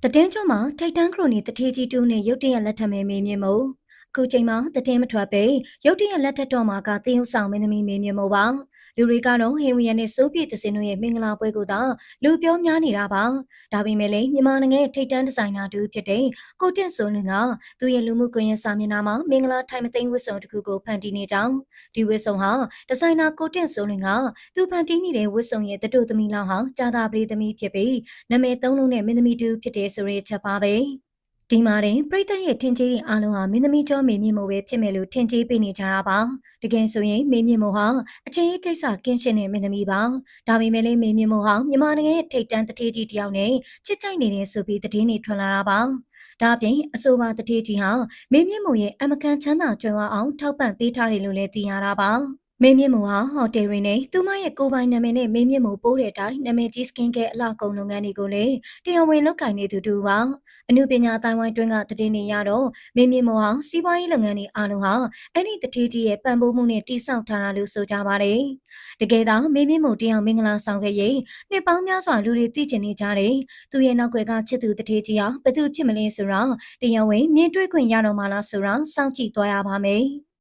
တည်င်းကျွန်းမှာထိတ်တန်းခရိုနီတထေးကြီးတူးနဲ့ရုတ်တရက်လက်ထပ်မေးမြင့်မို့အခုချိန်မှာတည်င်းမထွက်ပေရုတ်တရက်လက်ထပ်တော့မှာကတင်းဥဆောင်မင်းသမီးမေးမြင့်မို့ပါလူတွေကတော့ဟေဝီယန်နဲ့စိုးပြည့်တစင်တို့ရဲ့မင်္ဂလာပွဲကိုသာလူပြောများနေတာပါဒါပေမဲ့လည်းမြန်မာနိုင်ငံထိတ်တန်းဒီဇိုင်နာတူဖြစ်တဲ့ကိုတင့်စိုးလွင်ကသူ့ရဲ့လူမှုကွန်ရက်စာမျက်နှာမှာမင်္ဂလာထိုင်မသိမ်းဝတ်စုံတစ်ခုကိုဖန်တီးနေကြောင်းဒီဝတ်စုံဟာဒီဇိုင်နာကိုတင့်စိုးလွင်ကသူဖန်တီးနေတဲ့ဝတ်စုံရဲ့တတို့သမီးလောင်းဟာကြာသာပရိသမီးဖြစ်ပြီးနာမည်သုံးလုံးနဲ့မင်းသမီးတူဖြစ်တဲ့ဆိုရဲချက်ပါပဲဒီမှာတင်ပရိသတ်ရဲ့ထင်ကြီးတဲ့အားလုံးဟာမင်းသမီးကျော်မေမြင့်မို့ပဲဖြစ်မယ်လို့ထင်ကြီးပေးနေကြတာပါတကယ်ဆိုရင်မေမြင့်မို့ဟာအချင်းရေးကိစ္စကင်းရှင်းတဲ့မင်းသမီးပါဒါပေမဲ့လည်းမေမြင့်မို့ဟာမြန်မာနိုင်ငံရဲ့ထိပ်တန်းတထေးကြီးတယောက်နဲ့ချစ်ကြိုက်နေတဲ့ဆိုပြီးသတင်းတွေထွက်လာတာပါဒါအပြင်အဆိုပါတထေးကြီးဟာမေမြင့်မို့ရဲ့အမကန်ချမ်းသာကြွယ်ဝအောင်ထောက်ပံ့ပေးထားတယ်လို့လည်းသိရတာပါမေမြင့်မို့ဟာဟိုတယ်တွေနဲ့သူမရဲ့ကိုပိုင်နာမည်နဲ့မေမြင့်မို့ပိုးတဲ့အတိုင်းနာမည်ကြီးစကင်ကဲအလှကုန်လုပ်ငန်းတွေကိုလည်းတရားဝင်လုပ်ကိုင်နေသူတူပါအမှုပညာအတိုင်းဝိုင်းတွင်းကသတင်းတွေရတော့မေမြင့်မို့ဟာစီးပွားရေးလုပ်ငန်းတွေအားလုံးဟာအဲ့ဒီတထေးကြီးရဲ့ပံ့ပိုးမှုနဲ့တိစောက်ထားတာလို့ဆိုကြပါတယ်တကယ်တော့မေမြင့်မို့တရားမင်္ဂလာဆောင်ခဲ့ရင်နှစ်ပေါင်းများစွာလူတွေသိကျင်နေကြတယ်သူရဲ့နောက်ွယ်ကချစ်သူတထေးကြီးဟာဘသူဖြစ်မလဲဆိုတော့တရားဝင်မြင်တွေ့ခွင့်ရတော့မှလားဆိုတော့စောင့်ကြည့်သွားရပါမယ်